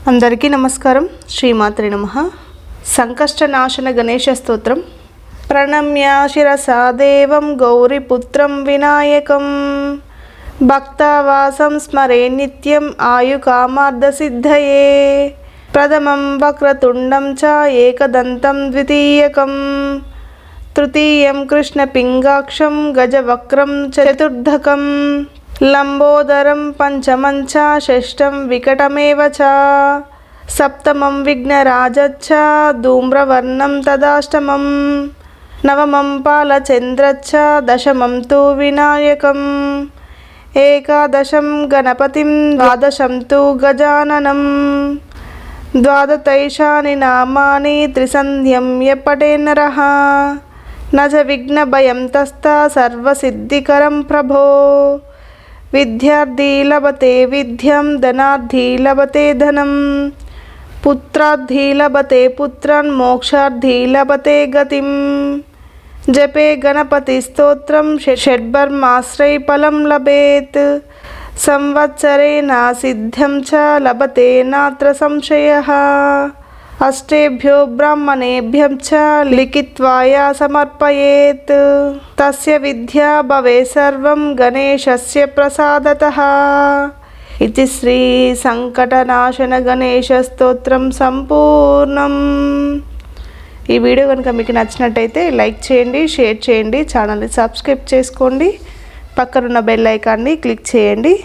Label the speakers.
Speaker 1: అందరికీ నమస్కారం. శ్రీమాత్రే నమః. సంకష్టనాశన గణేశ స్తోత్రం. ప్రణమ్య శిరసా దేవం గౌరీపుత్రం వినాయకం భక్తవాసం స్మరే నిత్యం ఆయుకామార్థసిద్ధయే ప్రథమం వక్రతుండం చ ఏకదంతం ద్వితీయకం తృతీయం కృష్ణపింగాక్షం గజవక్రం చతుర్ధకం లంబోదరం పంచమం చ షష్టం వికటమేవ చ సప్తమం విఘ్నరాజచ్చ ధూమ్రవర్ణం తదాష్టమం నవమం పాలచంద్రచ్చ దశమం తు వినాయకం ఏకాదశం గణపతిం ద్వాదశం తు గజాననం ద్వాదశైషాని నామాని త్రిసంధ్యం యపఠే నరః నచ విఘ్నభయం తస్తా సర్వసిద్ధికరం ప్రభో విద్యార్థి లభతే విద్యం ధనార్థి లభతే ధనం పుత్రార్థి లభతే పుత్రాన్ మోక్షార్థి లభతే గతిం జపే గణపతి స్తోత్రం షడ్బర్మాశ్రై ఫలం లభేత్ సంవత్సరేణ సిద్ధ్యం చ లభతే నాత్ర సంశయః అష్టేభ్యో బ్రాహ్మణేభ్యం చ లిఖిత్వాయ సమర్పయేత్ తస్య విద్యా భవే సర్వం గణేశస్య ప్రసాదతః. ఇది శ్రీ సంకటనాశన గణేశ స్తోత్రం సంపూర్ణం. ఈ వీడియో కనుక మీకు నచ్చినట్టయితే లైక్ చేయండి, షేర్ చేయండి, ఛానల్ని సబ్స్క్రైబ్ చేసుకోండి, పక్కనున్న బెల్ ఐకాన్ని క్లిక్ చేయండి.